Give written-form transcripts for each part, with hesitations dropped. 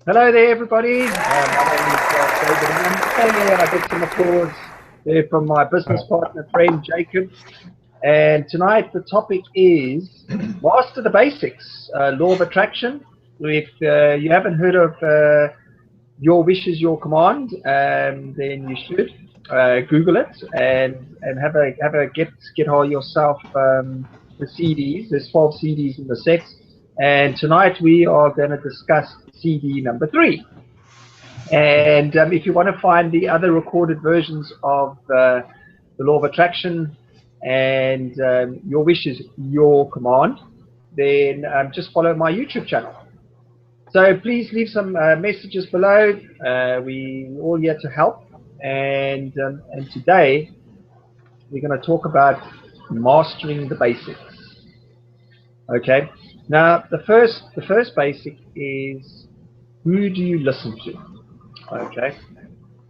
Hello there, everybody. My name is David, and I'm staying here, and I get some applause there from my business partner, friend Jacob. And tonight the topic is master the basics, law of attraction. If you haven't heard of your wish is your command, then you should Google it and have a get hold yourself the CDs. There's 12 CDs in the set, and tonight we are going to discuss CD number 3. And if you want to find the other recorded versions of the law of attraction and your wish is your command, then just follow my YouTube channel. So please leave some messages below. We're all here to help. And today we're going to talk about mastering the basics. Okay. Now the first basic is, who do you listen to? Okay.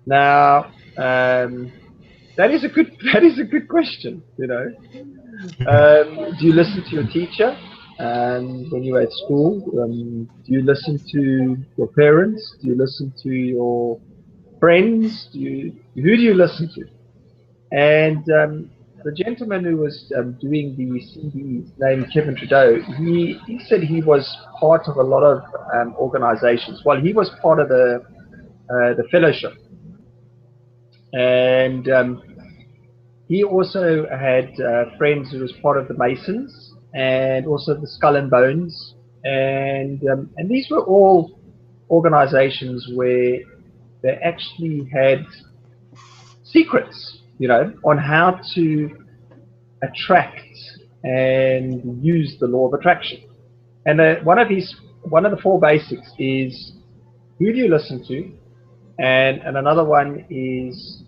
Now that is a good question. Do you listen to your teacher when you're at school? Do you listen to your parents? Do you listen to your friends? Who do you listen to? And the gentleman who was doing the CDs, named Kevin Trudeau, he said he was part of a lot of organizations. Well, he was part of the fellowship, and he also had friends who was part of the Masons and also the Skull and Bones, and these were all organizations where they actually had secrets, on how to attract and use the law of attraction. And one of the 4 basics is, who do you listen to? And another one is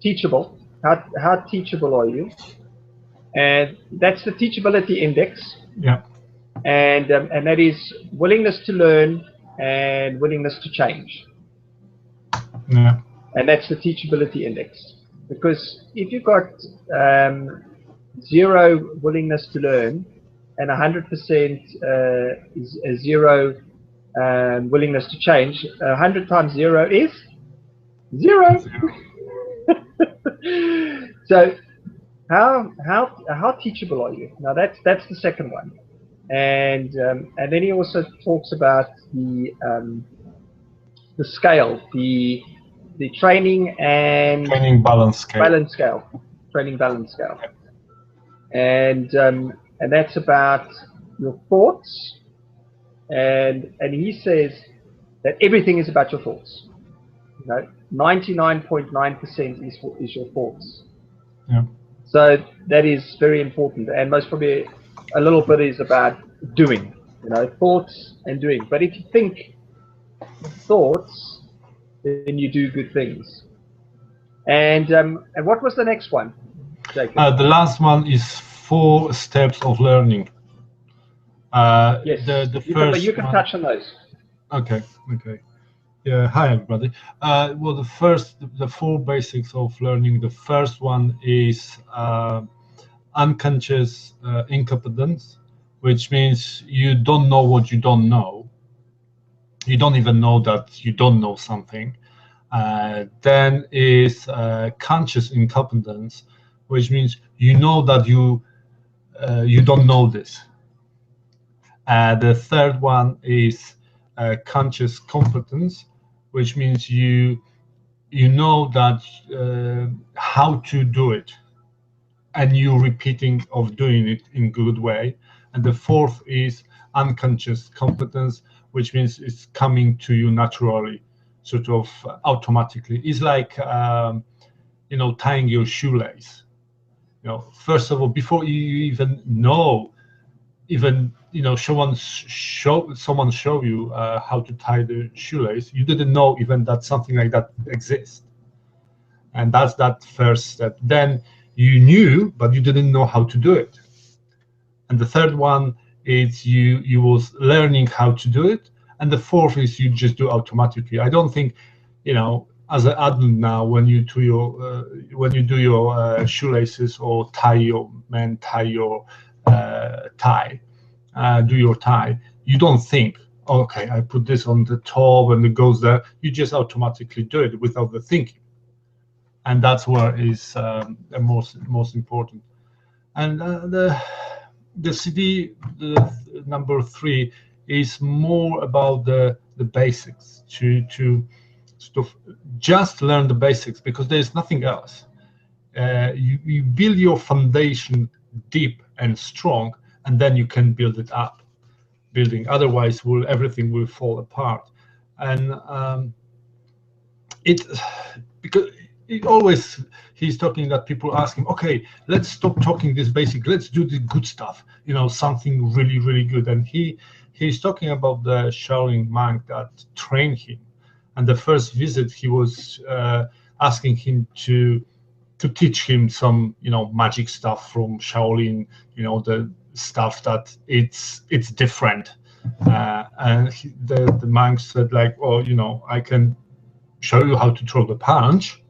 teachable. How teachable are you? And that's the teachability index. Yeah. And that is willingness to learn and willingness to change. Yeah. And that's the teachability index. Because if you've got 0 willingness to learn and 100% is 0 willingness to change, 100 times 0 is 0. So how teachable are you? Now that's the second one, and then he also talks about the scale, the training balance scale. Training balance scale, and that's about your thoughts, and he says that everything is about your thoughts. 99.9% is your thoughts. Yeah. So that is very important, and most probably a little bit is about doing, thoughts and doing. But if you think thoughts, then you do good things. And what was the next one, Jacob? The last one is 4 steps of learning. Yes, the first you can touch on those. Okay. Yeah, hi everybody. Well, the 4 basics of learning. The first one is unconscious incompetence, which means you don't know what you don't know. You don't even know that you don't know something. Then is conscious incompetence, which means you know that you don't know this. The third one is conscious competence, which means you know that how to do it, and you repeating of doing it in good way. And the fourth is unconscious competence, which means it's coming to you naturally, sort of automatically. It's like tying your shoelace. First of all, before you even know, someone show you how to tie the shoelace, you didn't know even that something like that exists. And that's that first step. Then you knew, but you didn't know how to do it. And the third one is you was learning how to do it. And the fourth is you just do automatically. I don't think, as an adult now, when you do your shoelaces or tie your tie, do your tie, you don't think, okay, I put this on the top and it goes there. You just automatically do it without the thinking, and that's where is the most important. And the CD, the number 3, is more about the basics, to sort of just learn the basics, because there's nothing else. You build your foundation deep and strong, and then you can build it up. Building, otherwise everything will fall apart. And it because it always, he's talking that people ask him, okay, let's stop talking this basic, let's do the good stuff, something really, really good. And he's talking about the Shaolin monk that trained him, and the first visit he was asking him to teach him some magic stuff from Shaolin, the stuff that it's different. And the monk said, like, oh, I can show you how to throw the punch.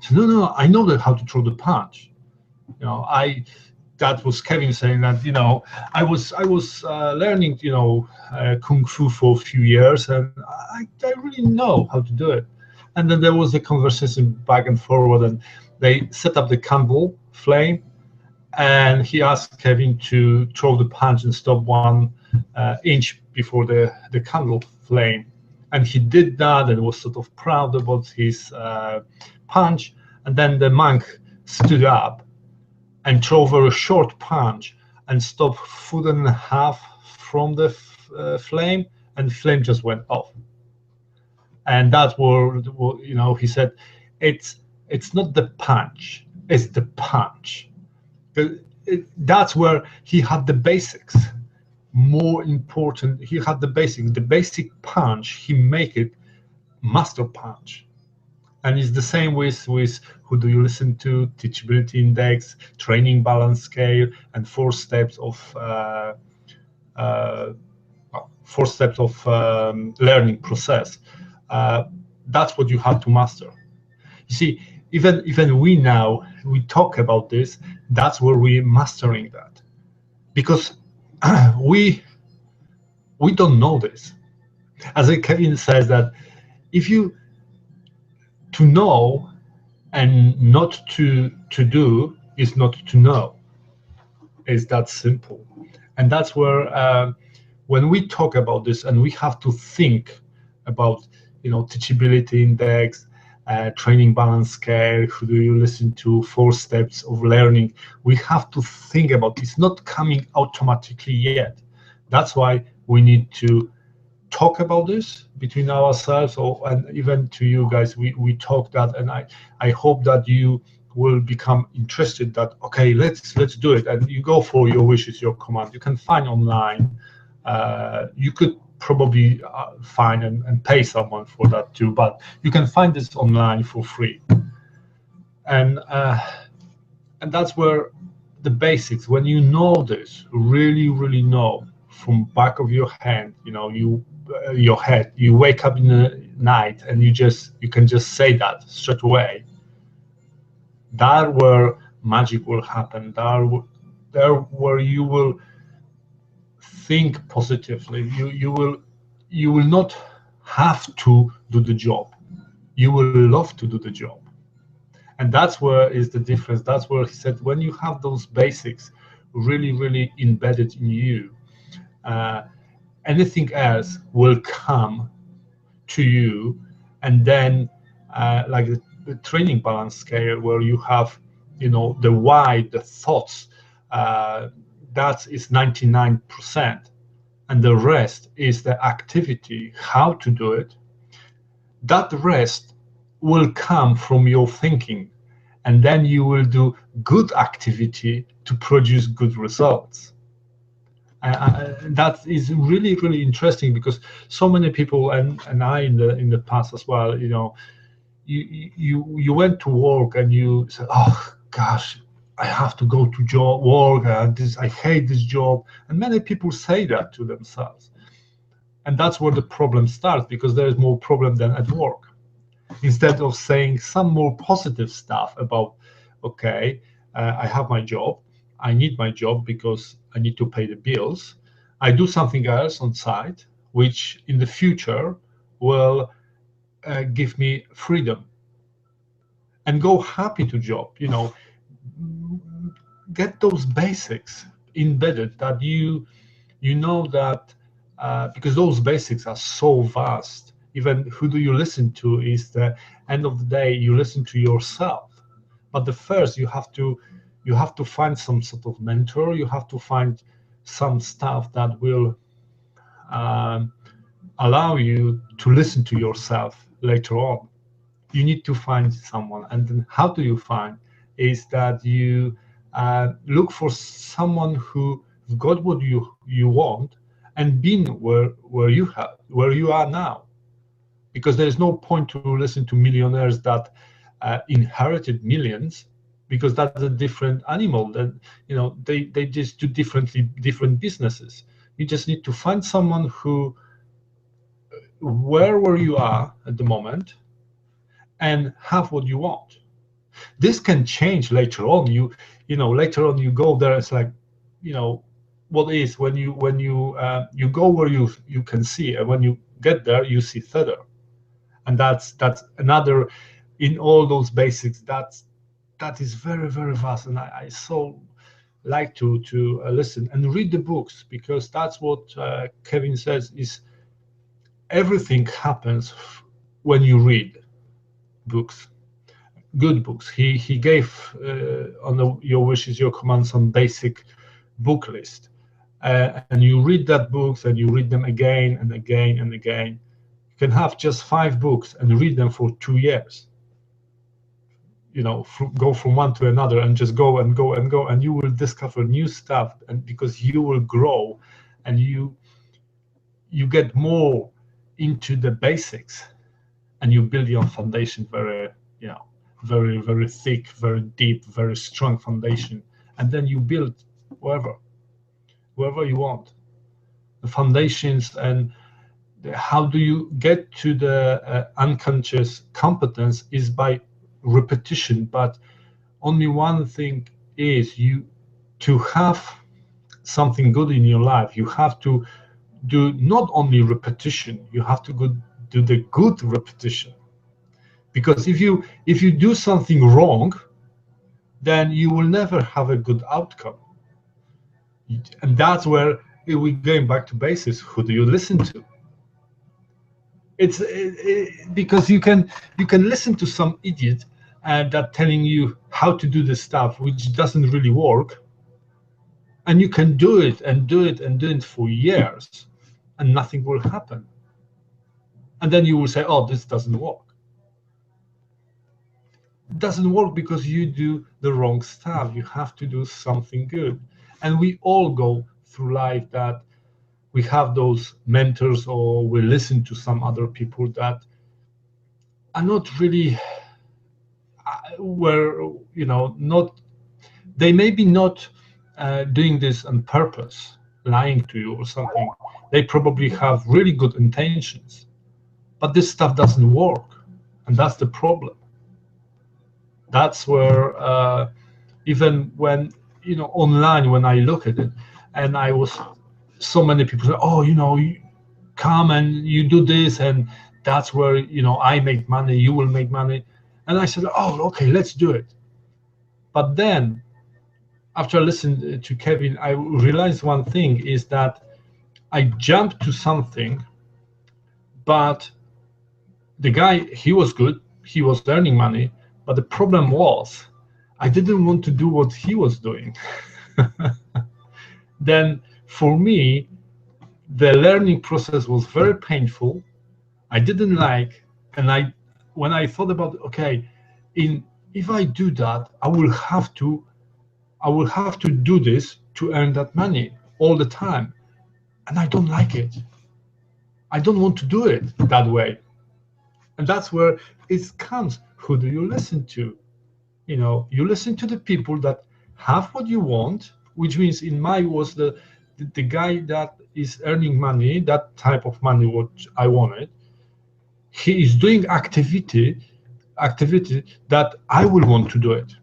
So no, I know that how to throw the punch. That was Kevin saying that, I was learning, kung fu for a few years, and I really know how to do it. And then there was a conversation back and forward, and they set up the candle flame, and he asked Kevin to throw the punch and stop 1 inch before the candle flame. And he did that and was sort of proud about his punch. And then the monk stood up and threw over a short punch and stopped 1.5 feet from the flame, and the flame just went off. And that's where, he said, it's not the punch, it's the punch. That's where he had the basics. More important, he had the basics. The basic punch, he make it master punch. And it's the same with who do you listen to, teachability index, training balance scale, and 4 steps of learning process. That's what you have to master. You see, even we talk about this. That's where we're mastering that, because we don't know this. As Kevin says, that if you to know and not to do is not to know. It's that simple. And that's where when we talk about this, and we have to think about teachability index, training balance scale, who do you listen to, 4 steps of learning, we have to think about it's not coming automatically yet. That's why we need to talk about this between ourselves, and even to you guys, we talk that, and I hope that you will become interested that, okay, let's do it, and you go for your wishes, your command. You can find online. You could probably find and pay someone for that too, but you can find this online for free. And that's where the basics, when you know this, really know from back of your hand, your head, you wake up in the night and you can just say that straight away. That where magic will happen. There where you will think positively. You will not have to do the job. You will love to do the job. And that's where is the difference. That's where he said, when you have those basics really embedded in you, anything else will come to you. And then like the training balance scale, where you have the why, the thoughts, that is 99%, and the rest is the activity, how to do it. That rest will come from your thinking, and then you will do good activity to produce good results. That is really interesting, because so many people, and I in the past as well, you went to work and you said, oh gosh, I have to go to work, I hate this job. And many people say that to themselves, and that's where the problem starts, because there is more problem than at work. Instead of saying some more positive stuff about, okay, I have my job, I need my job because I need to pay the bills, I do something else on site, which in the future will give me freedom, and go happy to job. Get those basics embedded, that you know that, because those basics are so vast. Even who do you listen to is the end of the day, you listen to yourself. But the first, you have to find some sort of mentor. You have to find some stuff that will allow you to listen to yourself later on. You need to find someone. And then how do you find is that you look for someone who got what you want and been where you are now. Because there is no point to listen to millionaires that inherited millions, because that's a different animal. That they just do different businesses. You just need to find someone who where you are at the moment and have what you want. This can change later on. Later on you go there. It's like, what is when you go where you can see, and when you get there you see further. And that's another, in all those basics, that is very, very vast. And I so like to listen and read the books, because that's what Kevin says is everything happens when you read books, good books. He gave on Your Wish Is Your Command some basic book list, and you read that books and you read them again and again and again. You can have just 5 books and read them for 2 years. Go from one to another and just go and go and go, and you will discover new stuff, and because you will grow and you get more into the basics, and you build your foundation very, very, very thick, very deep, very strong foundation, and then you build wherever you want the foundations. And how do you get to the unconscious competence is by repetition. But only one thing is, to have something good in your life, you have to do not only repetition, you have to do the good repetition. Because if you do something wrong, then you will never have a good outcome. And that's where we're going back to basics. Who do you listen to? It's because you can listen to some idiot that telling you how to do the stuff which doesn't really work, and you can do it and do it and do it for years, and nothing will happen. And then you will say, oh, this doesn't work. It doesn't work because you do the wrong stuff. You have to do something good. And we all go through life that we have those mentors, or we listen to some other people that are not really they may be not doing this on purpose, lying to you or something. They probably have really good intentions, but this stuff doesn't work, and that's the problem. That's where even when online, when I look at it, and so many people say, oh, you come and you do this, and that's where I make money, you will make money. And I said, oh, okay, let's do it. But then after I listened to Kevin, I realized one thing is that I jumped to something, but the guy, he was good, he was earning money, but the problem was I didn't want to do what he was doing. Then for me, the learning process was very painful. I didn't like, and when I thought about, okay, if I do that, I will have to do this to earn that money all the time, and I don't like it. I don't want to do it that way. And that's where it comes. Who do you listen to? You listen to the people that have what you want, which means in my was the guy that is earning money, that type of money what I wanted. He is doing activity that I will want to do it.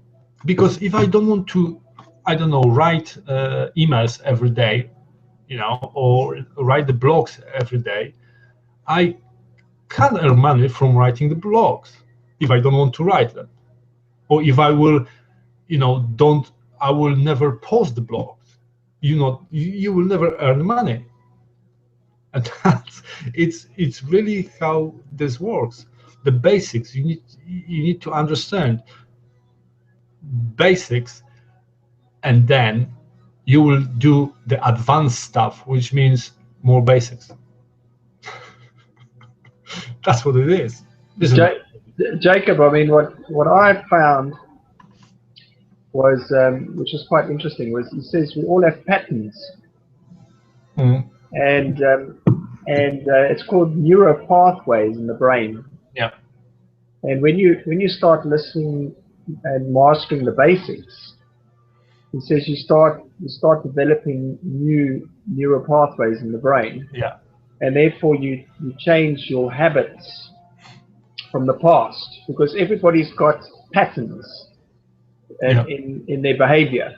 Because if I don't want to, I don't know, write emails every day, or write the blogs every day, I can earn money from writing the blogs if I don't want to write them, or if I will, I will never post the blogs. You will never earn money, and it's really how this works. The basics you need to understand basics, and then you will do the advanced stuff, which means more basics. That's what it is, isn't it? Jacob, I mean, what I found was, which is quite interesting, was he says we all have patterns, and it's called neural pathways in the brain. Yeah. And when you start listening and mastering the basics, he says you start developing new neural pathways in the brain. Yeah. And therefore you change your habits from the past, because everybody's got patterns in their behavior.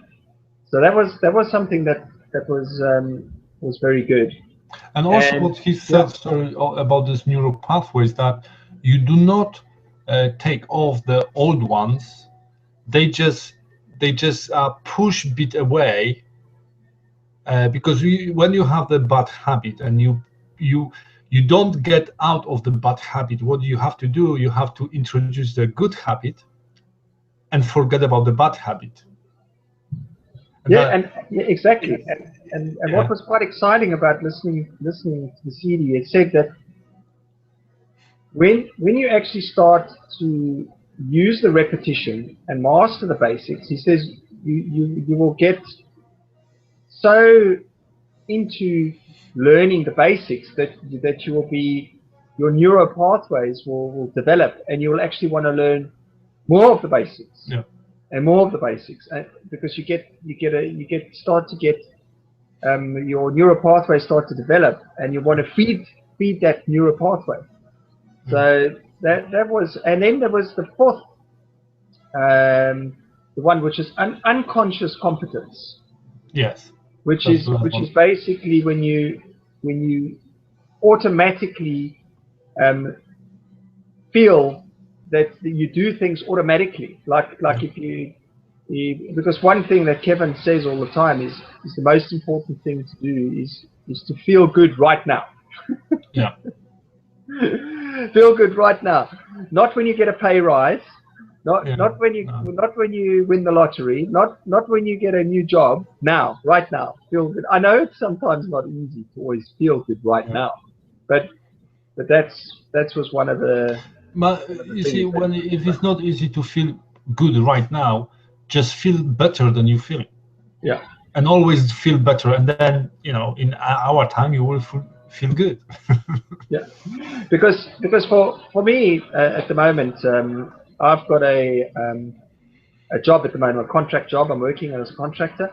So that was something that was very good. And also what he said, sorry, about this neural pathways, that you do not take off the old ones. They just push bit away, because when you have the bad habit and you don't get out of the bad habit, what you have to do, you have to introduce the good habit and forget about the bad habit. And exactly. And what was quite exciting about listening to the CD, it said that when you actually start to use the repetition and master the basics, he says you will get so into learning the basics that you will be, your neural pathways will develop, and you will actually want to learn more of the basics. And more of the basics, because you start to get your neural pathways start to develop, and you want to feed that neural pathway. So that was, and then there was the fourth, the one which is unconscious competence. Yes. Which is basically when you automatically feel that you do things automatically, like if because one thing that Kevin says all the time is the most important thing to do is to feel good right now. Yeah. Feel good right now, not when you get a pay rise, not when you win the lottery, not when you get a new job. Now, right now, feel good. I know it's sometimes not easy to always feel good right now, but that was one of the. But you see, if it's not easy to feel good right now, just feel better than you feel. Yeah. And always feel better, and then in our time you will feel good. Yeah, because for me at the moment, I've got a job at the moment, a contract job. I'm working as a contractor,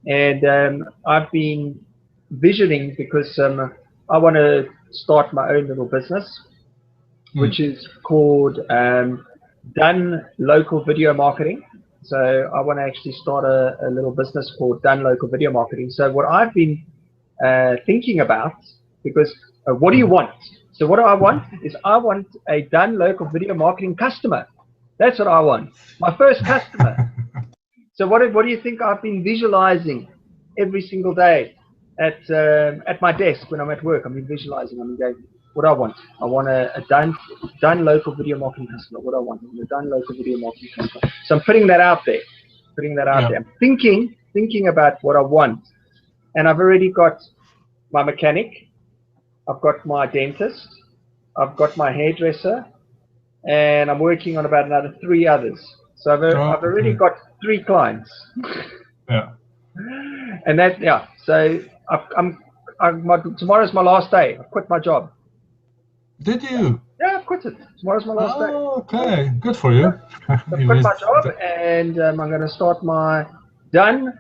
and I've been visioning, because I want to start my own little business, which is called Done Local Video Marketing. So I want to actually start a little business called Done Local Video Marketing. So what I've been thinking about, because what do you want? So what I want is, I want a Done Local Video Marketing customer. That's what I want. My first customer. So what do you think I've been visualizing every single day at my desk when I'm at work? I've been visualizing. I'm going, what I want. I want a done local video marketing customer. What I want. A done local video marketing customer. So I'm putting that out there. There. I'm thinking about what I want, and I've already got my mechanic. I've got my dentist. I've got my hairdresser, and I'm working on about another 3 others. So I've already got 3 clients. Yeah. And that, so tomorrow's my last day. I've quit my job. Did you? Yeah, I've quit it. Tomorrow's my last day. Okay, good for you. I've quit my job, and I'm going to start my Done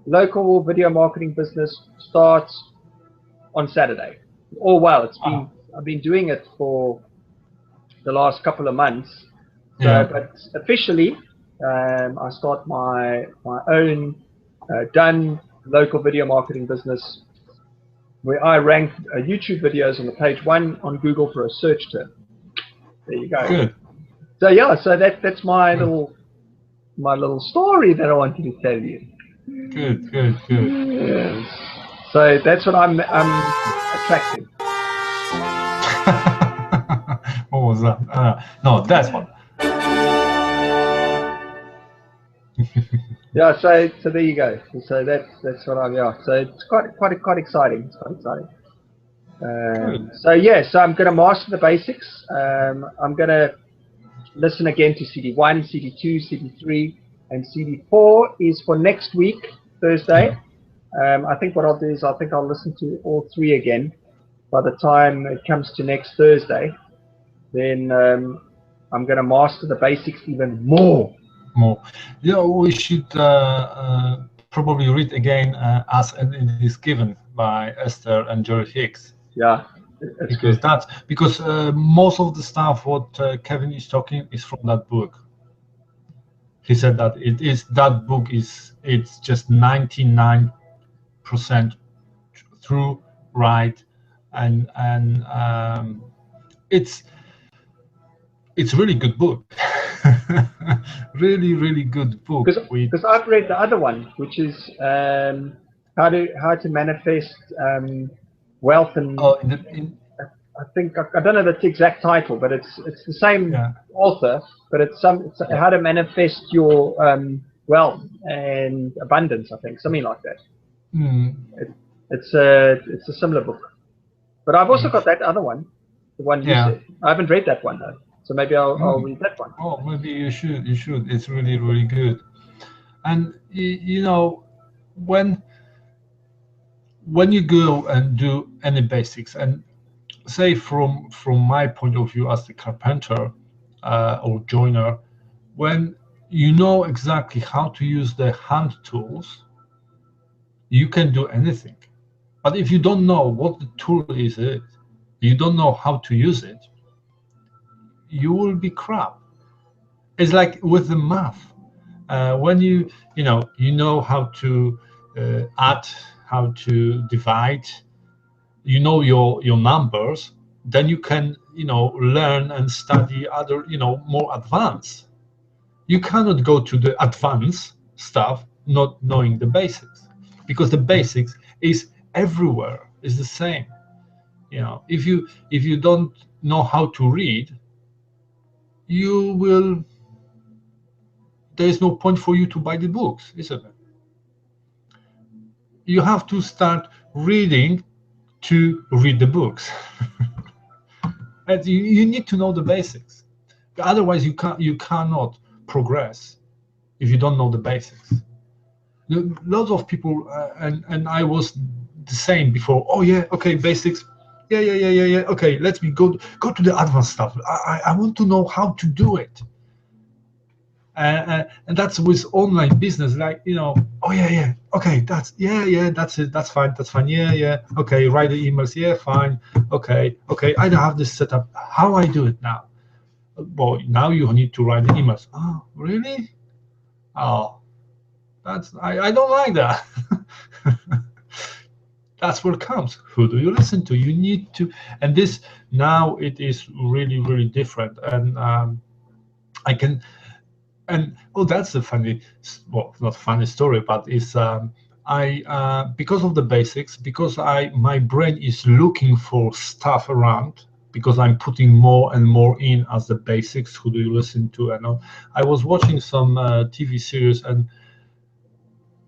Local Video Marketing business. Starts on Saturday. Oh wow, I've been doing it for the last couple of months. So, but officially, I start my own Done Local Video Marketing business where I rank YouTube videos on the page 1 on Google for a search term. There you go. Good. So yeah, so that's my little story that I wanted to tell you. Good. Yes. So that's what I'm attracting. What was that? No, that's one. Yeah, so there you go. So that's what I'm. Yeah, so it's quite exciting. It's quite exciting. So yeah, so I'm going to master the basics. I'm going to listen again to CD1, CD2, CD3, and CD4 is for next week, Thursday. I think what I'll do is I'll listen to all 3 again by the time it comes to next Thursday. Then I'm going to master the basics even more. Yeah, we should probably read again As and It Is Given by Esther and Jerry Hicks. Yeah, because most of the stuff what Kevin is talking is from that book. He said that that book it's just 99% true, right, and it's really good book. really good book. Because I've read the other one, which is how to manifest wealth and. I think I don't know the exact title, but it's the same author, but it's how to manifest your wealth and abundance. I think something like that. It's a similar book, but I've also got that other one, the one you said. I haven't read that one though, so maybe I'll read that one. Oh, maybe you should. It's really good. And you know, when you go and do any basics, and say from my point of view as the carpenter or joiner, when you know exactly how to use the hand tools, you can do anything. But if you don't know what the tool is, you don't know how to use it, you will be crap. It's like with the math. When you know how to add, how to divide, you know your numbers, then you can learn and study other more advanced. You cannot go to the advanced stuff not knowing the basics, because the basics is everywhere, is the same. If you don't know how to read, there is no point for you to buy the books, isn't it? You have to start reading to read the books. And you need to know the basics. Otherwise, you cannot progress if you don't know the basics. Lots of people, and I was the same before. Oh yeah, okay, basics. Yeah. Okay, let me go to the advanced stuff. I want to know how to do it. And that's with online business, like oh yeah, okay, that's it, that's fine, yeah, okay, write the emails, yeah, fine, okay, I don't have this set up. How I do it now? Well, now you need to write the emails. Oh, really? Oh, that's I don't like that. That's where it comes. Who do you listen to? You need to, and this now it is really different, and I can. And that's a funny, well, not funny story, but it's I because of the basics, because my brain is looking for stuff around, because I'm putting more and more in as the basics. Who do you listen to? And I was watching some TV series, and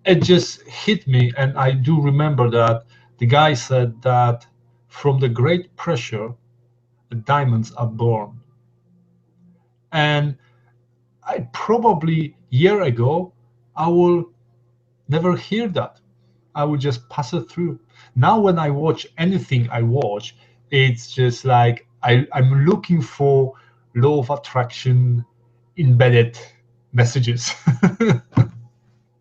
it just hit me, and I do remember that the guy said that from the great pressure, the diamonds are born. And I probably year ago, I will never hear that. I will just pass it through. Now when I watch anything I watch, it's just like I'm looking for law of attraction embedded messages.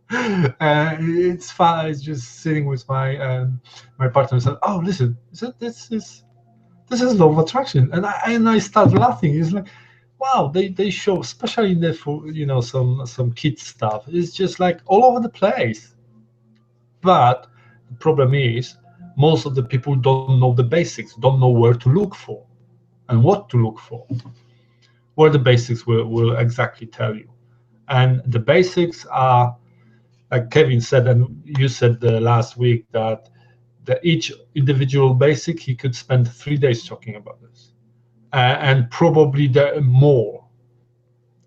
It's fun. It's just sitting with my my partner and said, "Oh, listen, this is law of attraction," and I start laughing. It's like, wow, they show, especially in the for some kids stuff. It's just like all over the place. But the problem is most of the people don't know the basics, don't know where to look for and what to look for. Where the basics will exactly tell you. And the basics are, like Kevin said, and you said last week, that each individual basic, he could spend 3 days talking about this, and probably there are more.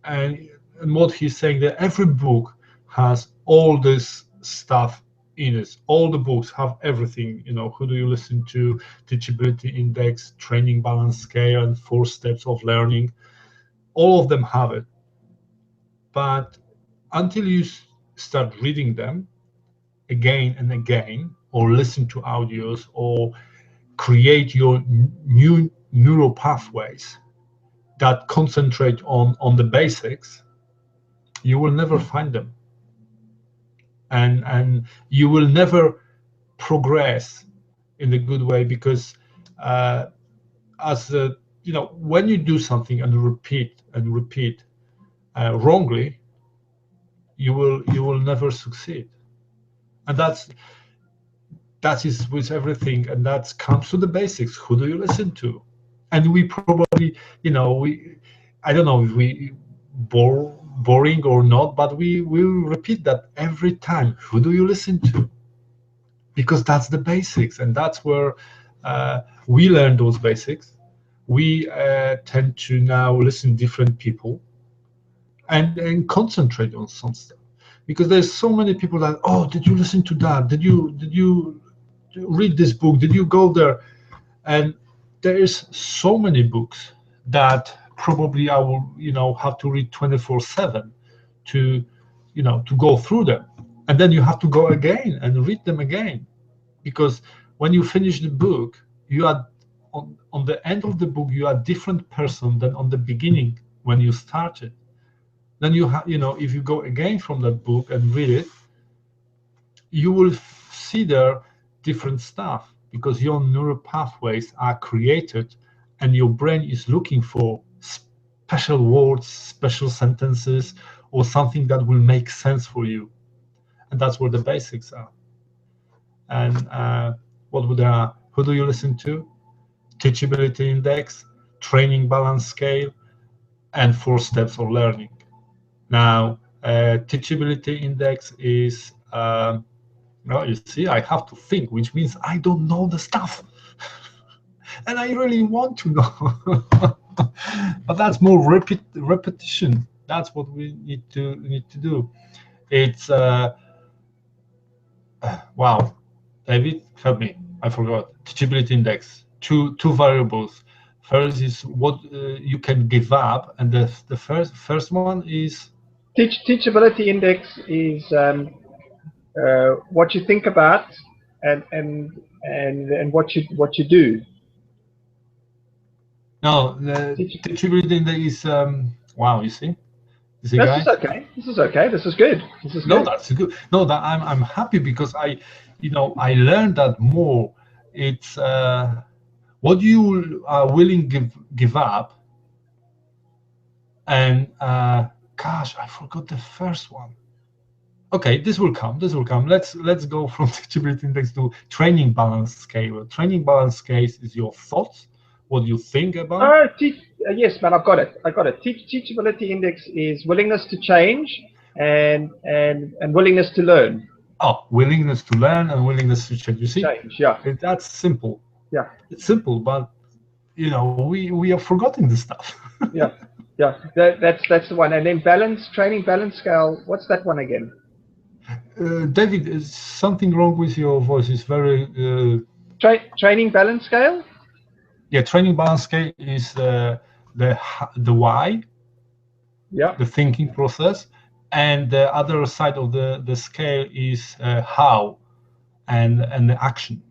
And what he's saying, that every book has all this stuff in it. All the books have everything. Who do you listen to? Teachability index, training balance scale, and 4 steps of learning. All of them have it. But until you start reading them again and again, or listen to audios, or create your new neural pathways that concentrate on the basics, you will never find them, and you will never progress in a good way, because when you do something and repeat wrongly, you will never succeed. And that is with everything, and that comes to the basics. Who do you listen to? And we probably, I don't know if we boring or not, but we will repeat that every time. Who do you listen to? Because that's the basics, and that's where we learn those basics. We tend to now listen to different people and concentrate on some stuff, because there's so many people that, oh, did you listen to that? Did you read this book? Did you go there? And there is so many books that probably I will have to read 24/7 to go through them, and then you have to go again and read them again, because when you finish the book, you are on the end of the book, you are a different person than on the beginning when you started. Then if you go again from that book and read it, you will see there different stuff, because your neural pathways are created and your brain is looking for special words, special sentences, or something that will make sense for you. And that's where the basics are. And who do you listen to? Teachability index, training balance scale, and 4 steps of learning. Now, teachability index is, you see, I have to think, which means I don't know the stuff. And I really want to know. But that's more repetition. That's what we need to do. It's wow, David, help me. I forgot. Teachability index. Two variables. First is what you can give up, and the first one is teachability index is what you think about and what you do. No, the teachability index is wow. You see, This is okay. This is okay. This is good. This is no, good. that's good. No, that I'm happy, because I learned that more. It's what you are willing to give up, and gosh, I forgot the first one. Okay, this will come. Let's go from teachability index to training balance scale. Training balance scale is your thoughts, what you think about. Yes, man, I've got it. Teachability index is willingness to change and willingness to learn. Oh, willingness to learn and willingness to change. You see, yeah. That's simple. Yeah, it's simple, but we are forgetting this stuff. yeah. That's the one. And then training balance scale. What's that one again? David, is something wrong with your voice? It's very training balance scale. Yeah, training balance scale is the why. Yeah. The thinking process, and the other side of the scale is how and the action.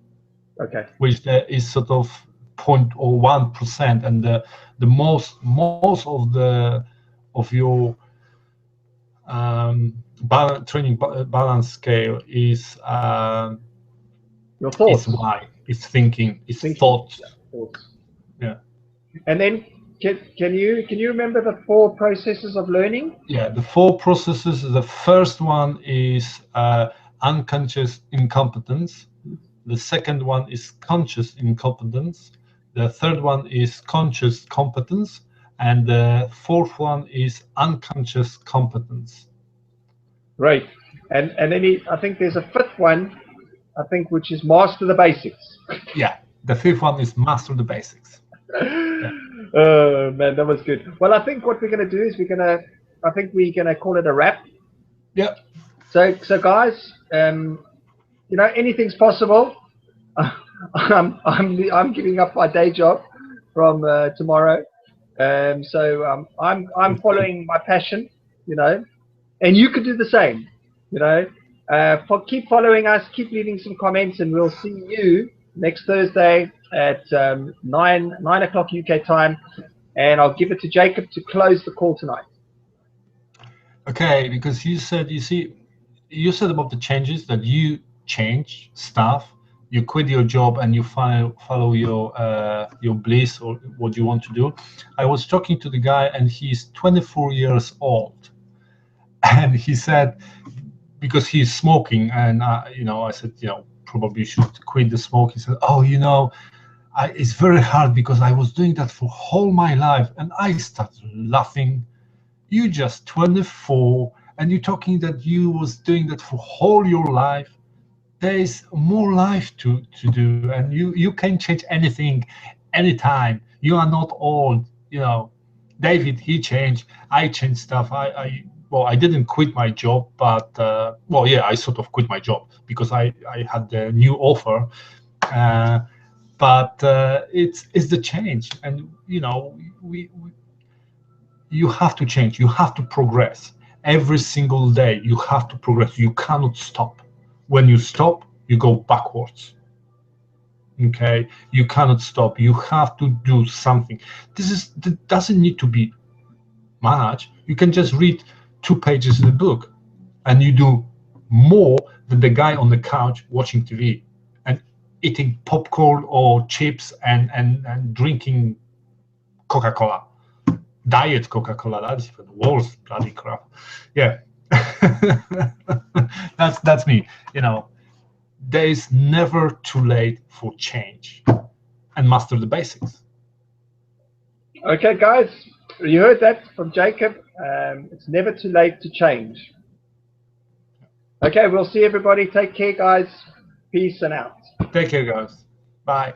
Okay. Which is sort of 0.01%, and the most of your training balance scale is your thoughts. It's why. It's thinking. It's thoughts. Yeah. And then can you remember the 4 processes of learning? Yeah, the 4 processes. The first one is unconscious incompetence. The second one is conscious incompetence. The third one is conscious competence. And the fourth one is unconscious competence. Right. And then I think there's a fifth one, I think, which is master the basics. Yeah, the fifth one is master the basics. Yeah. Oh man, that was good. Well, I think what we're gonna do is I think we're gonna call it a wrap. Yeah. So guys, you know, anything's possible. I'm giving up my day job from tomorrow. So I'm following my passion, you know, and you could do the same, you know. Keep following us, keep leaving some comments, and we'll see you next Thursday at 9 o'clock UK time. And I'll give it to Jacob to close the call tonight. Okay, because you said about the changes that you change stuff. You quit your job and you follow your bliss or what you want to do. I was talking to the guy and he's 24 years old, and he said, because he's smoking, and I said, probably you should quit the smoke. He said, oh, it's very hard because I was doing that for whole my life, and I started laughing. You just 24 and you're talking that you was doing that for whole your life. There is more life to do, and you can change anything anytime. You are not old. David, he changed, I changed stuff. I didn't quit my job, but I sort of quit my job because I had the new offer, but it's the change. And you have to change, you have to progress every single day. You have to progress, you cannot stop. When you stop, you go backwards. Okay, you cannot stop, you have to do something. That doesn't need to be much. You can just read 2 pages in the book and you do more than the guy on the couch watching TV and eating popcorn or chips and drinking Coca-Cola. Diet Coca-Cola, that's even worse, bloody crap. Yeah. that's me. There is never too late for change, and master the basics. Okay, guys, you heard that from Jacob. It's never too late to change. Okay, we'll see everybody. Take care, guys. Peace and out. Take care, guys. Bye.